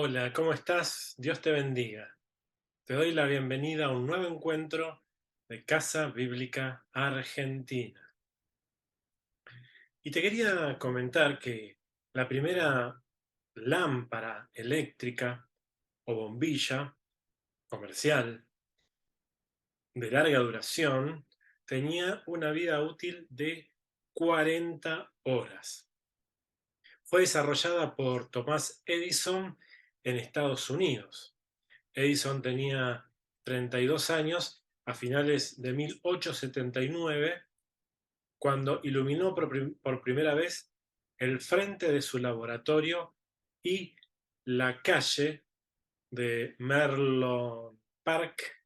Hola, ¿cómo estás? Dios te bendiga. Te doy la bienvenida a un nuevo encuentro de Casa Bíblica Argentina. Y te quería comentar que la primera lámpara eléctrica o bombilla comercial de larga duración tenía una vida útil de 40 horas. Fue desarrollada por Thomas Edison en Estados Unidos. Edison tenía 32 años a finales de 1879, cuando iluminó por primera vez el frente de su laboratorio y la calle de Menlo Park,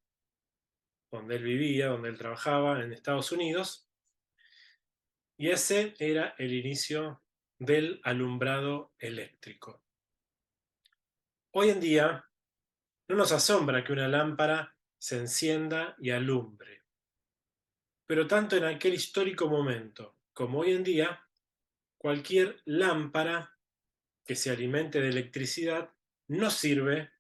donde él vivía, donde él trabajaba en Estados Unidos, y ese era el inicio del alumbrado eléctrico. Hoy en día no nos asombra que una lámpara se encienda y alumbre, pero tanto en aquel histórico momento como hoy en día, cualquier lámpara que se alimente de electricidad no sirve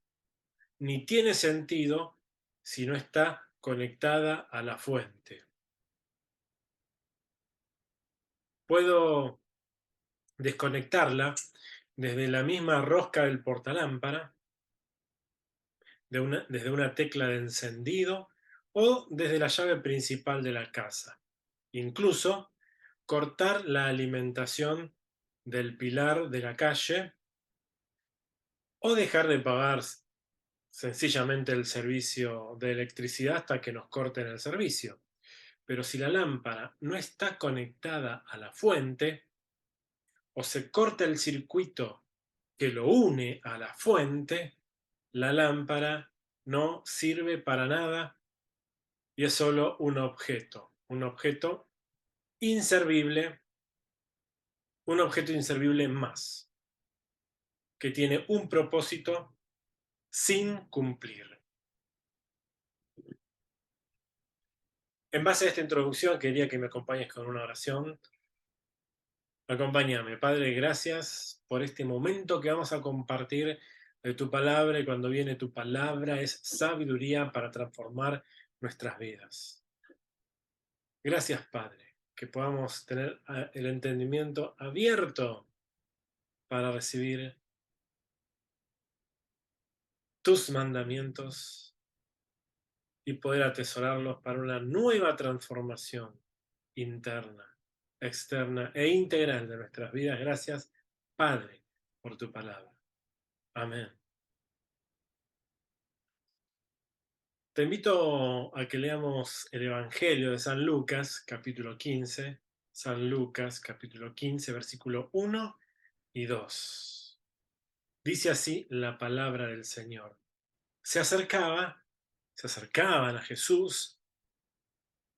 ni tiene sentido si no está conectada a la fuente. Puedo desconectarla desde la misma rosca del portalámpara, desde una tecla de encendido o desde la llave principal de la casa. Incluso cortar la alimentación del pilar de la calle o dejar de pagar sencillamente el servicio de electricidad hasta que nos corten el servicio. Pero si la lámpara no está conectada a la fuente o se corta el circuito que lo une a la fuente, la lámpara no sirve para nada y es solo un objeto inservible, un objeto inservible más, que tiene un propósito sin cumplir. En base a esta introducción, quería que me acompañes con una oración. Acompáñame, Padre, gracias por este momento que vamos a compartir de tu palabra, y cuando viene tu palabra es sabiduría para transformar nuestras vidas. Gracias, Padre, que podamos tener el entendimiento abierto para recibir tus mandamientos y poder atesorarlos para una nueva transformación interna externa e integral de nuestras vidas. Gracias, Padre, por tu palabra. Amén. Te invito a que leamos el Evangelio de San Lucas, capítulo 15. San Lucas, capítulo 15, versículo 1 y 2. Dice así la palabra del Señor. Se acercaban a Jesús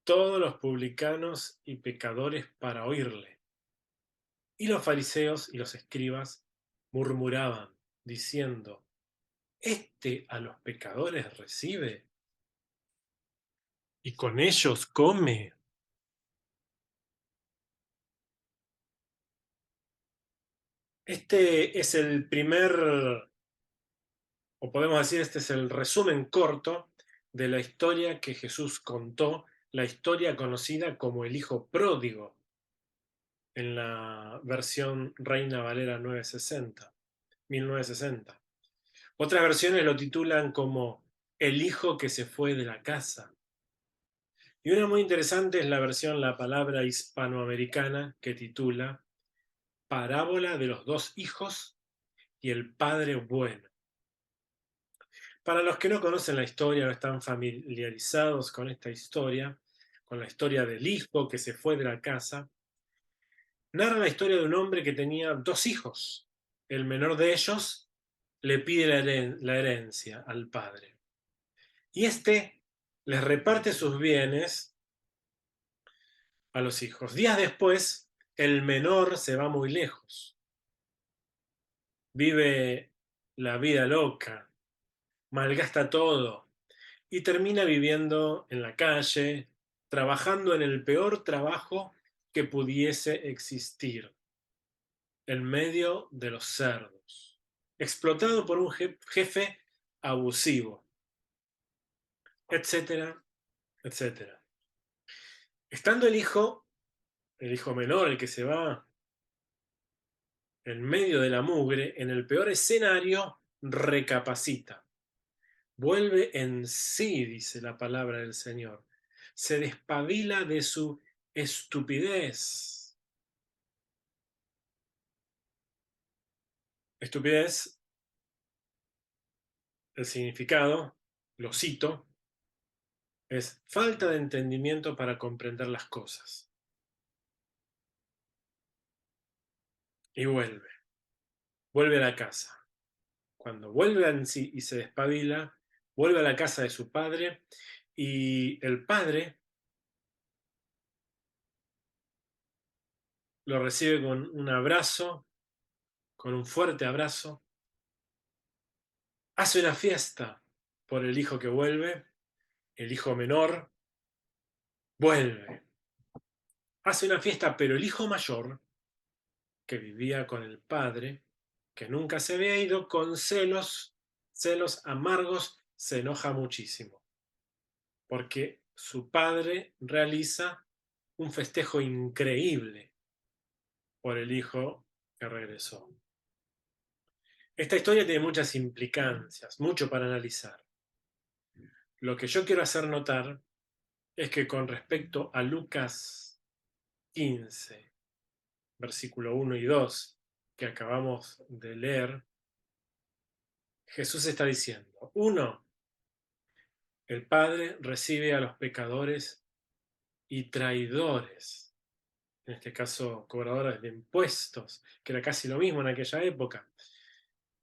todos los publicanos y pecadores para oírle. Y los fariseos y los escribas murmuraban, diciendo, «Este a los pecadores recibe y con ellos come». Este es el primer, o podemos decir, este es el resumen corto de la historia que Jesús contó, la historia conocida como el Hijo Pródigo, en la versión Reina Valera 1960. Otras versiones lo titulan como El Hijo que se fue de la casa. Y una muy interesante es la versión La Palabra hispanoamericana, que titula Parábola de los dos hijos y el Padre bueno. Para los que no conocen la historia, no están familiarizados con esta historia, con la historia del hijo que se fue de la casa, narra la historia de un hombre que tenía dos hijos. El menor de ellos le pide la herencia al padre. Y éste les reparte sus bienes a los hijos. Días después, el menor se va muy lejos. Vive la vida loca, malgasta todo y termina viviendo en la calle, trabajando en el peor trabajo que pudiese existir, en medio de los cerdos, explotado por un jefe abusivo, etcétera, etcétera. Estando el hijo menor, el que se va en medio de la mugre, en el peor escenario, recapacita. Vuelve en sí, dice la palabra del Señor. Se despabila de su estupidez. Estupidez, el significado, lo cito, es falta de entendimiento para comprender las cosas. Y vuelve a la casa. Cuando vuelve en sí y se despabila, vuelve a la casa de su padre y el padre lo recibe con un abrazo, con un fuerte abrazo, hace una fiesta por el hijo que vuelve, el hijo menor vuelve, hace una fiesta, pero el hijo mayor, que vivía con el padre, que nunca se había ido, con celos amargos, se enoja muchísimo, porque su padre realiza un festejo increíble por el hijo que regresó. Esta historia tiene muchas implicancias, mucho para analizar. Lo que yo quiero hacer notar es que con respecto a Lucas 15, versículo 1 y 2, que acabamos de leer, Jesús está diciendo, uno, el Padre recibe a los pecadores y traidores, en este caso cobradores de impuestos, que era casi lo mismo en aquella época.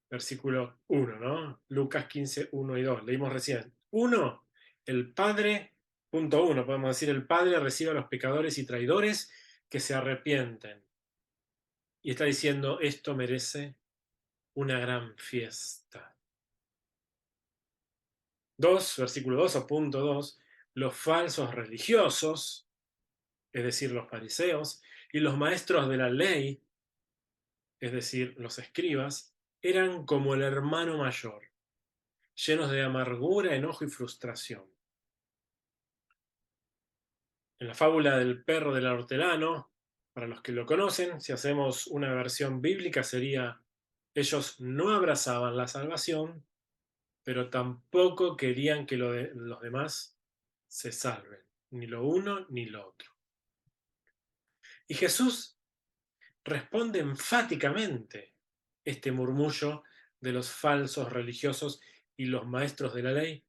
Versículo 1, ¿no? Lucas 15, 1 y 2. Leímos recién. 1, el Padre, punto 1, podemos decir, el Padre recibe a los pecadores y traidores que se arrepienten. Y está diciendo, esto merece una gran fiesta. 2, versículo 2 o punto 2, los falsos religiosos, es decir, los fariseos, y los maestros de la ley, es decir, los escribas, eran como el hermano mayor, llenos de amargura, enojo y frustración. En la fábula del perro del hortelano, para los que lo conocen, si hacemos una versión bíblica sería, ellos no abrazaban la salvación, pero tampoco querían que los demás se salven, ni lo uno ni lo otro. Y Jesús responde enfáticamente este murmullo de los falsos religiosos y los maestros de la ley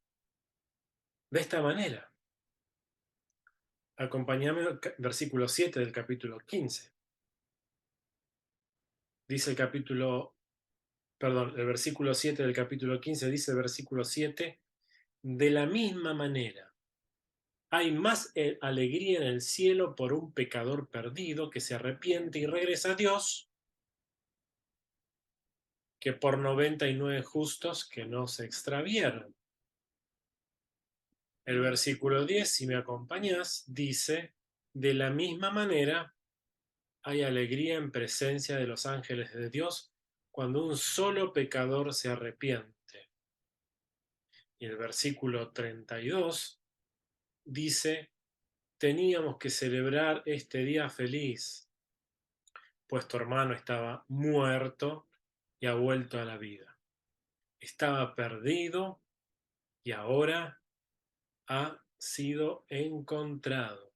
de esta manera. Acompáñame al versículo 7 del capítulo 15. Dice el capítulo, perdón, el versículo 7 del capítulo 15 dice el versículo 7, de la misma manera, hay más alegría en el cielo por un pecador perdido que se arrepiente y regresa a Dios que por 99 justos que no se extravieron. El versículo 10, si me acompañas, dice, de la misma manera hay alegría en presencia de los ángeles de Dios cuando un solo pecador se arrepiente. Y el versículo 32 dice, teníamos que celebrar este día feliz, pues tu hermano estaba muerto y ha vuelto a la vida. Estaba perdido y ahora ha sido encontrado.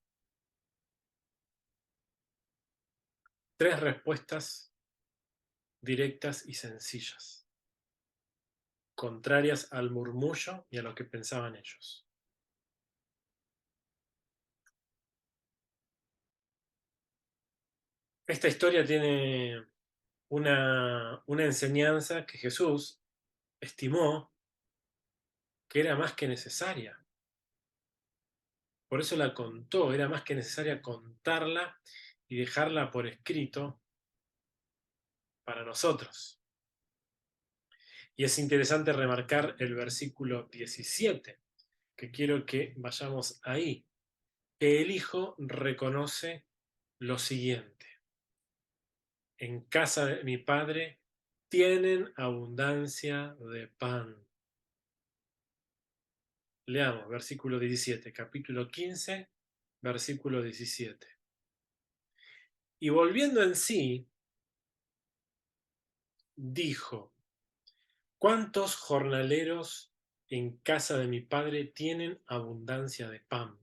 Tres respuestas directas y sencillas, contrarias al murmullo y a lo que pensaban ellos. Esta historia tiene una enseñanza que Jesús estimó que era más que necesaria. Por eso la contó, era más que necesaria contarla y dejarla por escrito para nosotros. Y es interesante remarcar el versículo 17, que quiero que vayamos ahí, que el Hijo reconoce lo siguiente: en casa de mi Padre tienen abundancia de pan. Leamos versículo 17, capítulo 15, versículo 17. Y volviendo en sí, dijo, ¿cuántos jornaleros en casa de mi Padre tienen abundancia de pan?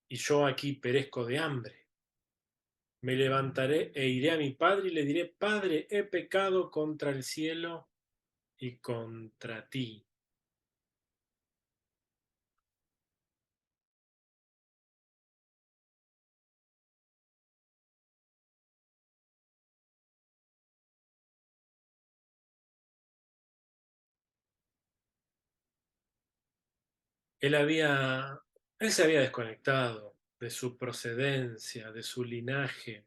Y yo aquí perezco de hambre. Me levantaré e iré a mi padre y le diré, Padre, he pecado contra el cielo y contra ti. Él había, él se había desconectado de su procedencia, de su linaje,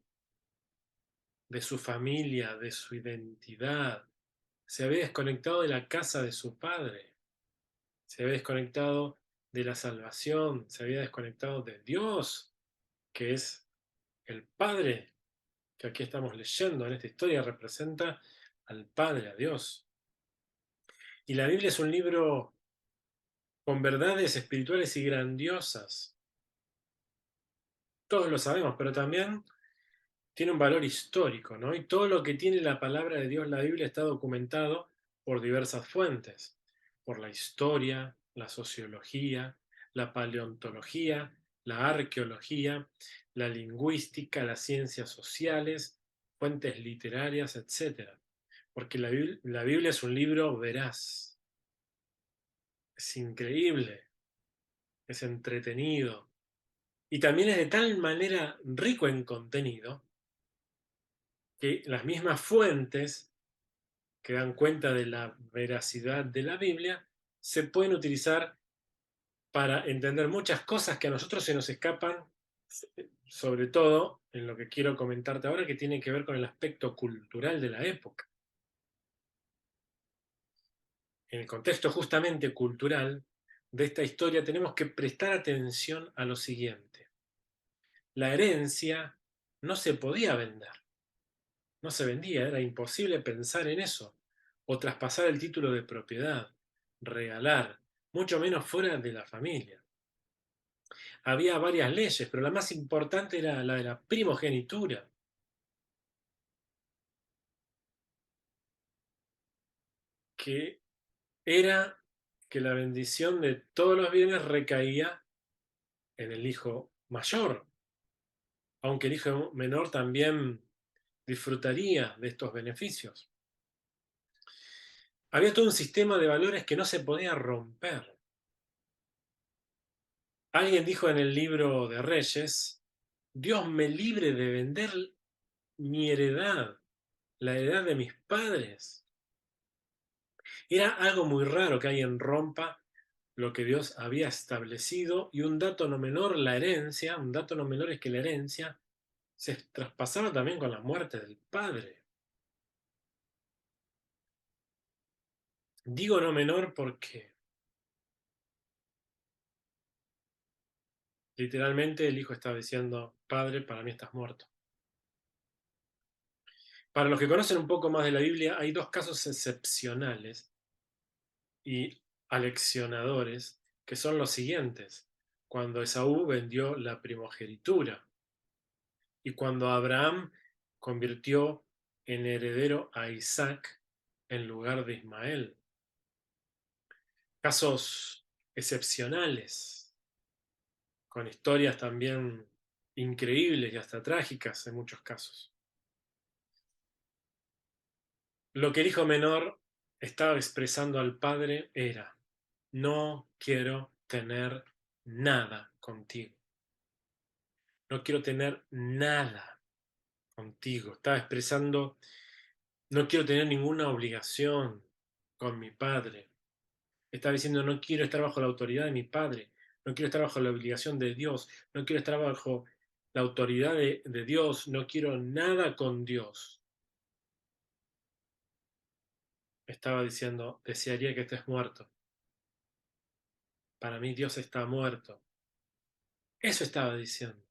de su familia, de su identidad. Se había desconectado de la casa de su padre. Se había desconectado de la salvación. Se había desconectado de Dios, que es el Padre que aquí estamos leyendo en esta historia, representa al Padre, a Dios. Y la Biblia es un libro con verdades espirituales y grandiosas. Todos lo sabemos, pero también tiene un valor histórico, ¿no? Y todo lo que tiene la palabra de Dios, la Biblia, está documentado por diversas fuentes, por la historia, la sociología, la paleontología, la arqueología, la lingüística, las ciencias sociales, fuentes literarias, etcétera. Porque la Biblia es un libro veraz, es increíble, es entretenido y también es de tal manera rico en contenido que las mismas fuentes que dan cuenta de la veracidad de la Biblia se pueden utilizar para entender muchas cosas que a nosotros se nos escapan, sobre todo en lo que quiero comentarte ahora, que tiene que ver con el aspecto cultural de la época. En el contexto justamente cultural de esta historia tenemos que prestar atención a lo siguiente. La herencia no se podía vender, no se vendía, era imposible pensar en eso, o traspasar el título de propiedad, regalar, mucho menos fuera de la familia. Había varias leyes, pero la más importante era la de la primogenitura, que era que la bendición de todos los bienes recaía en el hijo mayor. aunque el hijo menor también disfrutaría de estos beneficios. Había todo un sistema de valores que no se podía romper. Alguien dijo en el libro de Reyes, Dios me libre de vender mi heredad, la heredad de mis padres. Era algo muy raro que alguien rompa lo que Dios había establecido, y un dato no menor, la herencia, un dato no menor es que la herencia se traspasaba también con la muerte del padre. Digo no menor porque literalmente el hijo estaba diciendo, padre, para mí estás muerto. Para los que conocen un poco más de la Biblia, hay dos casos excepcionales y aleccionadores, que son los siguientes. Cuando Esaú vendió la primogenitura y cuando Abraham convirtió en heredero a Isaac en lugar de Ismael. Casos excepcionales, con historias también increíbles y hasta trágicas en muchos casos. Lo que el hijo menor estaba expresando al padre era, no quiero tener nada contigo. No quiero tener nada contigo. Estaba expresando, no quiero tener ninguna obligación con mi padre. Estaba diciendo, no quiero estar bajo la autoridad de mi padre. No quiero estar bajo la obligación de Dios. No quiero estar bajo la autoridad de Dios. No quiero nada con Dios. Estaba diciendo, desearía que estés muerto. Para mí Dios está muerto. Eso estaba diciendo.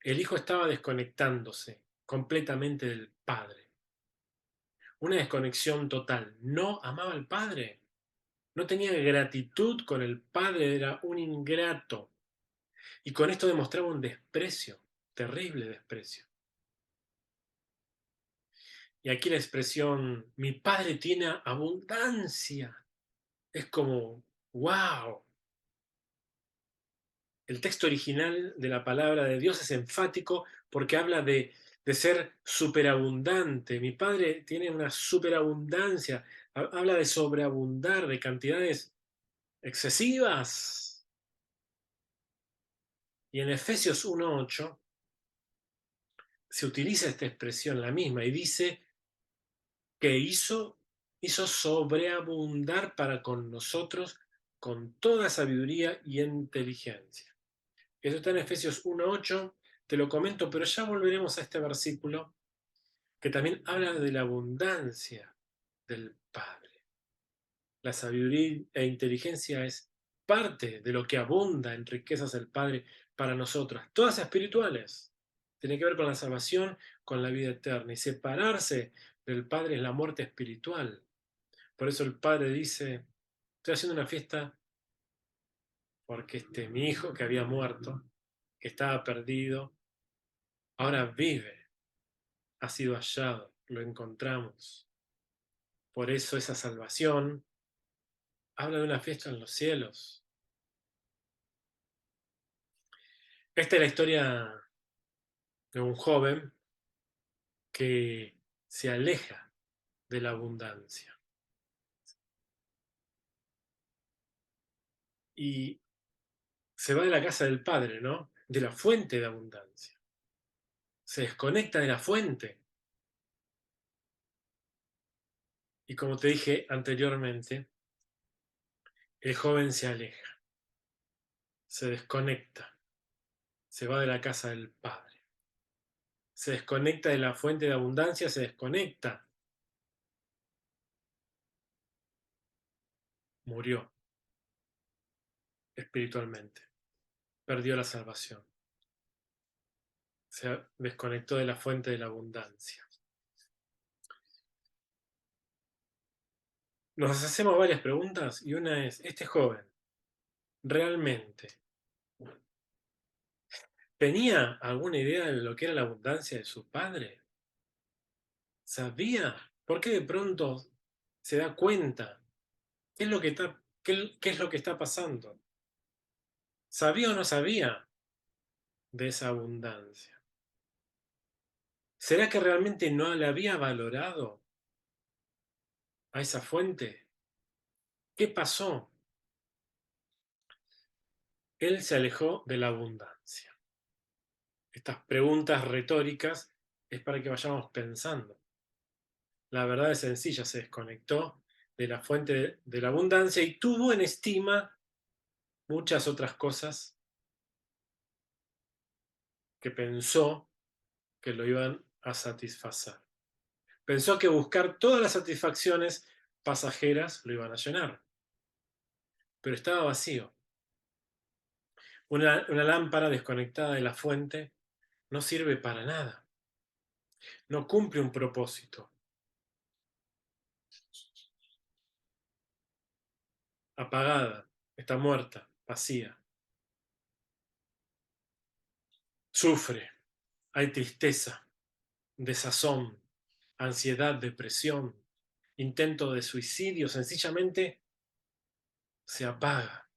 El hijo estaba desconectándose completamente del padre. Una desconexión total. No amaba al padre. No tenía gratitud con el padre. Era un ingrato. Y con esto demostraba un desprecio. Terrible desprecio. Y aquí la expresión, mi padre tiene abundancia. Es como, wow. El texto original de la palabra de Dios es enfático porque habla de ser superabundante. Mi padre tiene una superabundancia. Habla de sobreabundar, de cantidades excesivas. Y en Efesios 1:8 se utiliza esta expresión, la misma, y dice que hizo sobreabundar para con nosotros con toda sabiduría y inteligencia. Eso está en Efesios 1:8, te lo comento, pero ya volveremos a este versículo que también habla de la abundancia del Padre. La sabiduría e inteligencia es parte de lo que abunda en riquezas el Padre para nosotros, todas espirituales. Tiene que ver con la salvación, con la vida eterna. Y separarse del Padre es la muerte espiritual. Por eso el Padre dice, estoy haciendo una fiesta porque mi hijo que había muerto, que estaba perdido, ahora vive, ha sido hallado, lo encontramos. Por eso esa salvación habla de una fiesta en los cielos. Esta es la historia de un joven que se aleja de la abundancia y se va de la casa del padre, ¿no? De la fuente de abundancia. Se desconecta de la fuente. Y como te dije anteriormente, el joven se aleja, se desconecta, se va de la casa del padre. Se desconecta de la fuente de abundancia, se desconecta. Murió espiritualmente, perdió la salvación, se desconectó de la fuente de la abundancia. Nos hacemos varias preguntas y una es, ¿este joven realmente tenía alguna idea de lo que era la abundancia de su padre? ¿Sabía? ¿Por qué de pronto se da cuenta? ¿Qué es lo que qué es lo que está pasando? ¿Sabía o no sabía? de esa abundancia? ¿Será que realmente no le había valorado a esa fuente? ¿Qué pasó? Él se alejó de la abundancia. Estas preguntas retóricas es para que vayamos pensando. La verdad es sencilla, se desconectó de la fuente de la abundancia y tuvo en estima muchas otras cosas que pensó que lo iban a satisfacer. Pensó que buscar todas las satisfacciones pasajeras lo iban a llenar, pero estaba vacío. Una lámpara desconectada de la fuente no sirve para nada, no cumple un propósito. Apagada, está muerta, vacía. Sufre, hay tristeza, desazón, ansiedad, depresión, intento de suicidio, sencillamente se apaga.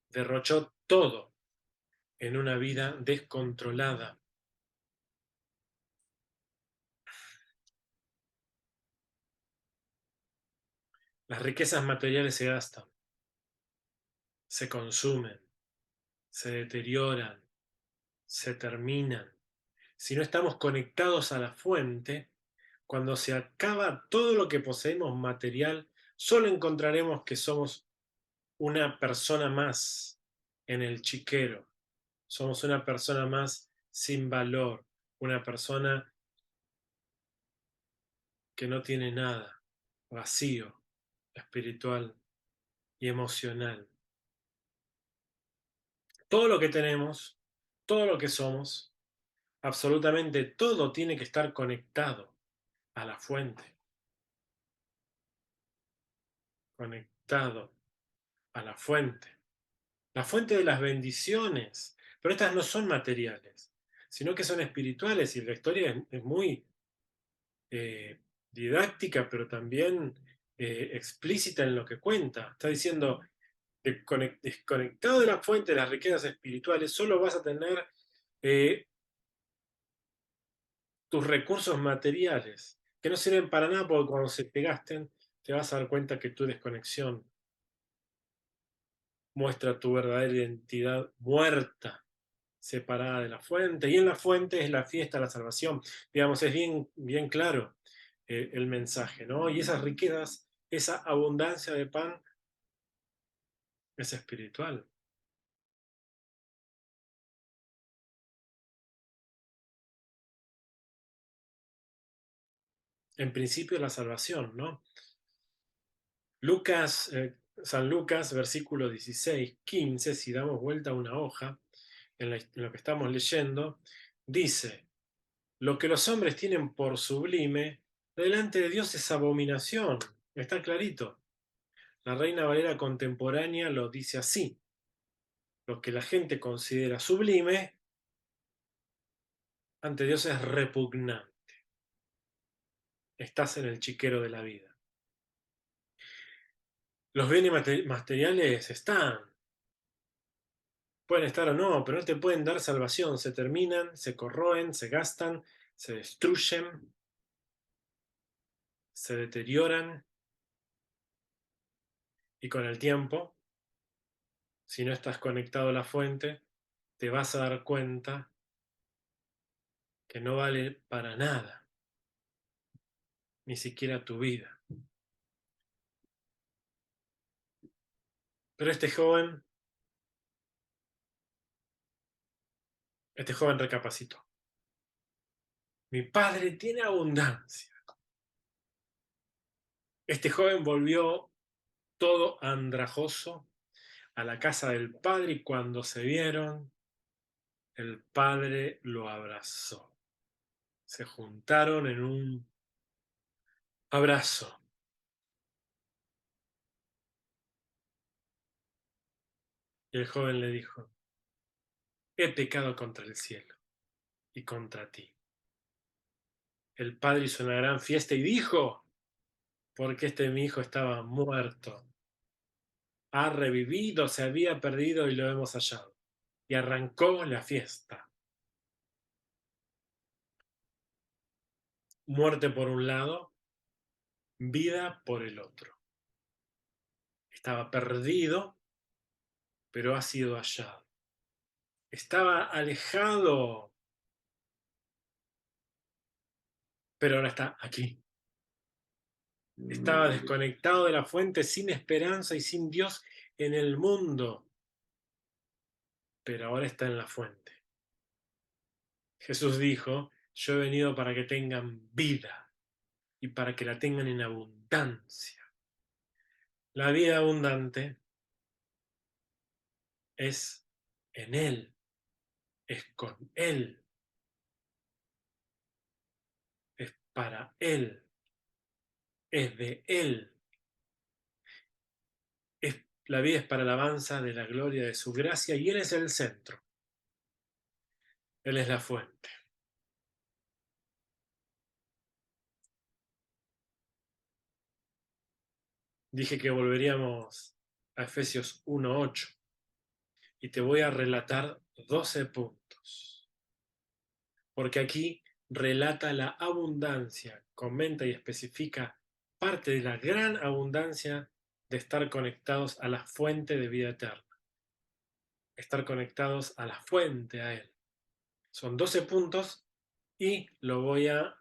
Derrochó todo en una vida descontrolada. Las riquezas materiales se gastan, se consumen, se deterioran, se terminan. Si no estamos conectados a la fuente, cuando se acaba todo lo que poseemos material, solo encontraremos que somos una persona más en el chiquero. Somos una persona más sin valor, una persona que no tiene nada, vacío, espiritual y emocional. Todo lo que tenemos, todo lo que somos, absolutamente todo tiene que estar conectado a la fuente, conectado a la fuente de las bendiciones. Pero estas no son materiales, sino que son espirituales y la historia es muy eh, didáctica, pero también explícita en lo que cuenta. Está diciendo, desconectado de la fuente de las riquezas espirituales, solo vas a tener eh, tus recursos materiales, que no sirven para nada porque cuando se te gasten, te vas a dar cuenta que tu desconexión muestra tu verdadera identidad muerta, separada de la fuente, y en la fuente es la fiesta, la salvación. Digamos, es bien, bien claro el mensaje, ¿no? Y esas riquezas, esa abundancia de pan es espiritual. En principio la salvación, ¿no? Lucas, San Lucas, versículo 16, 15, si damos vuelta a una hoja en lo que estamos leyendo, dice, lo que los hombres tienen por sublime, delante de Dios es abominación. Está clarito. La Reina Valera contemporánea lo dice así. Lo que la gente considera sublime, ante Dios es repugnante. Estás en el chiquero de la vida. Los bienes materiales están, pueden estar o no, pero no te pueden dar salvación. Se terminan, se corroen, se gastan, se destruyen, se deterioran y con el tiempo, si no estás conectado a la fuente, te vas a dar cuenta que no vale para nada, ni siquiera tu vida. Pero este joven recapacitó. Mi padre tiene abundancia. Este joven volvió todo andrajoso a la casa del padre y cuando se vieron, el padre lo abrazó. Se juntaron en un abrazo. Y el joven le dijo, he pecado contra el cielo y contra ti. El padre hizo una gran fiesta y dijo, porque mi hijo estaba muerto, ha revivido, se había perdido y lo hemos hallado. y arrancó la fiesta. Muerte por un lado, vida por el otro. Estaba perdido, pero ha sido hallado. Estaba alejado, pero ahora está aquí. Estaba desconectado de la fuente, sin esperanza y sin Dios en el mundo, pero ahora está en la fuente. Jesús dijo, yo he venido para que tengan vida y para que la tengan en abundancia. La vida abundante es en Él, es con Él, es para Él, es de Él. La vida es para alabanza de la gloria de su gracia y Él es el centro. Él es la fuente. Dije que volveríamos a Efesios 1:8 y te voy a relatar 12 puntos. Porque aquí relata la abundancia, comenta y especifica parte de la gran abundancia de estar conectados a la fuente de vida eterna. Estar conectados a la fuente, a Él. Son 12 puntos y lo voy a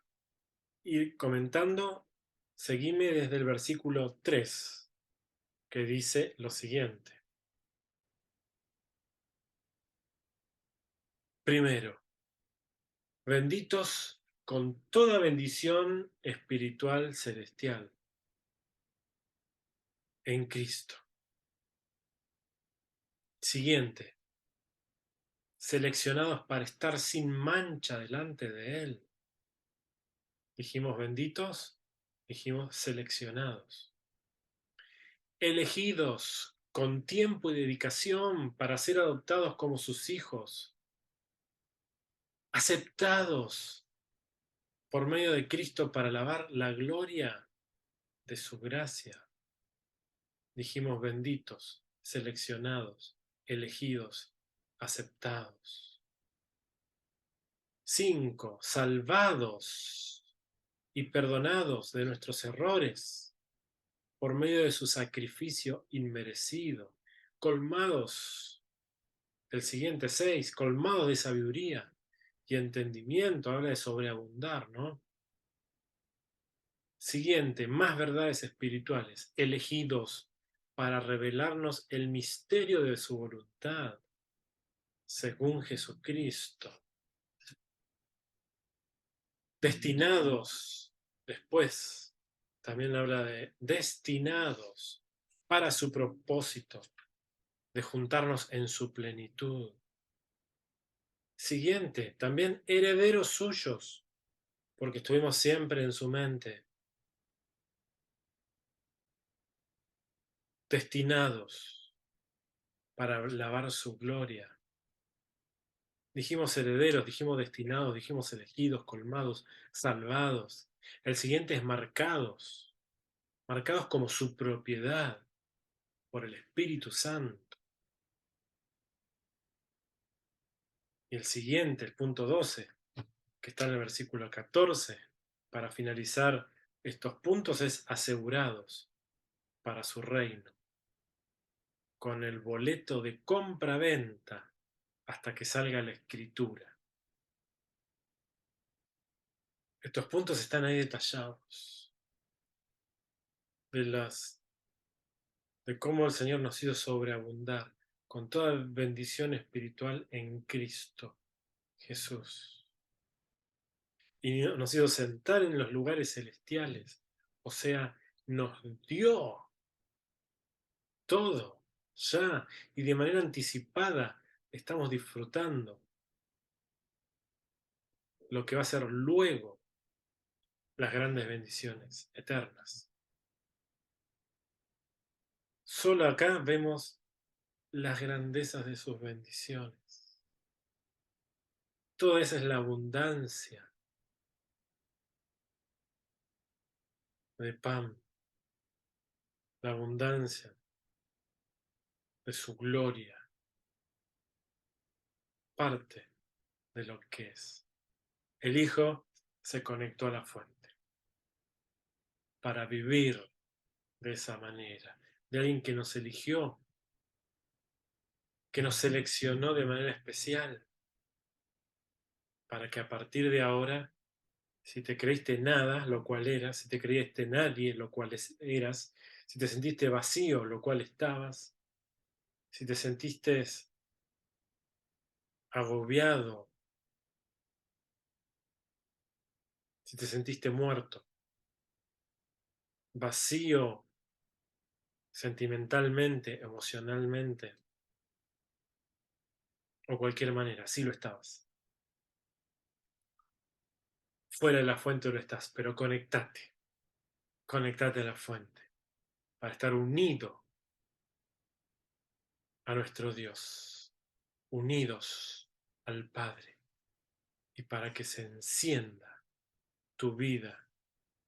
ir comentando. Seguime desde el versículo 3, que dice lo siguiente. Primero, benditos con toda bendición espiritual celestial en Cristo. Siguiente, seleccionados para estar sin mancha delante de Él. Dijimos benditos, dijimos seleccionados. Elegidos con tiempo y dedicación para ser adoptados como sus hijos. Aceptados por medio de Cristo para alabar la gloria de su gracia. Dijimos benditos, seleccionados, elegidos, aceptados. 5. Salvados y perdonados de nuestros errores por medio de su sacrificio inmerecido. Colmados, el siguiente 6, colmados de sabiduría y entendimiento. Habla de sobreabundar, ¿no? Siguiente, más verdades espirituales, elegidos para revelarnos el misterio de su voluntad, según Jesucristo. Destinados, después, también habla de destinados para su propósito, de juntarnos en su plenitud. Siguiente, también herederos suyos, porque estuvimos siempre en su mente. Destinados para alabar su gloria. Dijimos herederos, dijimos destinados, dijimos elegidos, colmados, salvados. El siguiente es marcados, marcados como su propiedad por el Espíritu Santo. Y el siguiente, el punto 12, que está en el versículo 14, para finalizar estos puntos, es asegurados para su reino, con el boleto de compra-venta hasta que salga la escritura. Estos puntos están ahí detallados, de cómo el Señor nos hizo sobreabundar con toda bendición espiritual en Cristo Jesús. Y nos hizo sentar en los lugares celestiales. O sea, nos dio todo ya y de manera anticipada estamos disfrutando lo que va a ser luego las grandes bendiciones eternas. Solo acá vemos las grandezas de sus bendiciones. Toda esa es la abundancia de pan, la abundancia de su gloria. parte de lo que es. El Hijo se conectó a la fuente para vivir de esa manera, de alguien que nos eligió, que nos seleccionó de manera especial, para que a partir de ahora, si te creíste nada, lo cual eras, si te creíste nadie, lo cual eras, si te sentiste vacío, lo cual estabas, si te sentiste agobiado, si te sentiste muerto, vacío sentimentalmente, emocionalmente, o cualquier manera, sí lo estabas. Fuera de la fuente lo estás, pero conectate a la fuente, para estar unido a nuestro Dios, unidos al Padre, y para que se encienda tu vida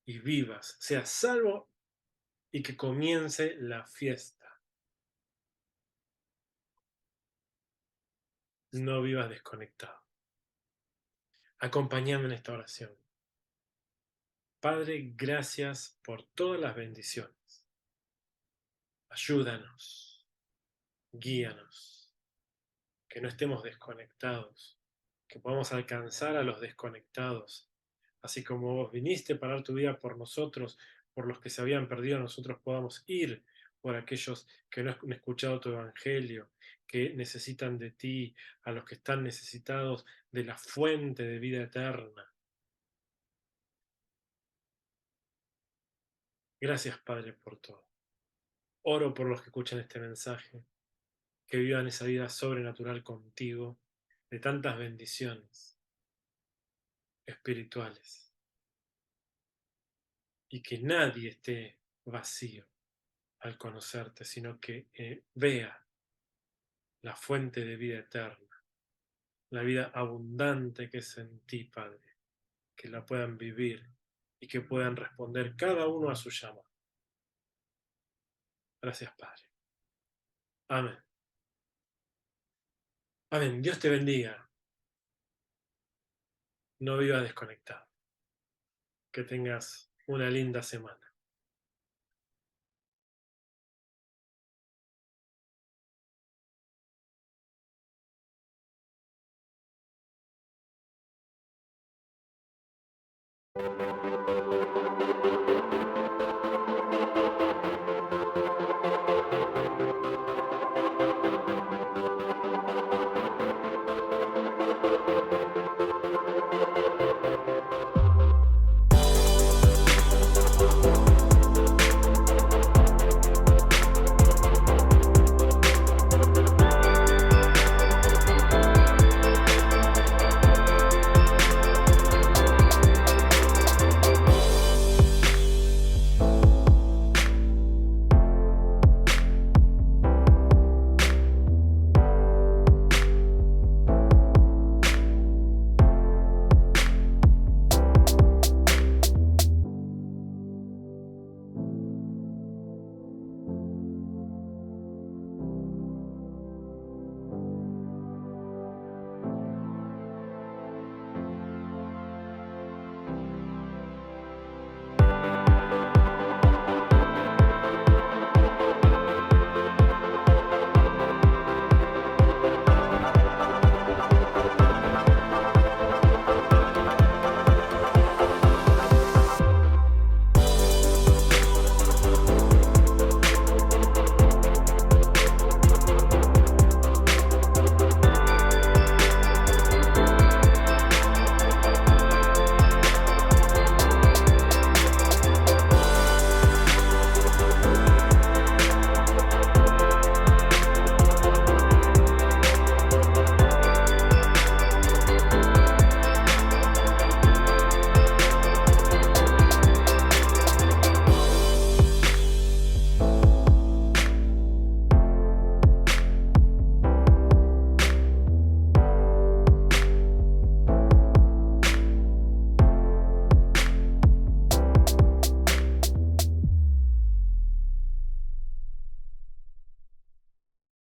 y vivas, seas salvo y que comience la fiesta. No vivas desconectado. Acompáñame en esta oración. Padre, gracias por todas las bendiciones. Ayúdanos, guíanos, que no estemos desconectados, que podamos alcanzar a los desconectados, así como vos viniste para dar tu vida por nosotros, por los que se habían perdido, nosotros podamos ir por aquellos que no han escuchado tu evangelio, que necesitan de ti, a los que están necesitados de la fuente de vida eterna. Gracias, Padre, por todo. Oro por los que escuchan este mensaje, que vivan esa vida sobrenatural contigo, de tantas bendiciones espirituales, y que nadie esté vacío al conocerte, sino que vea la fuente de vida eterna, la vida abundante que es en ti, Padre, que la puedan vivir y que puedan responder cada uno a su llamado. Gracias, Padre. Amén. Amén. Dios te bendiga. No vivas desconectado. Que tengas una linda semana.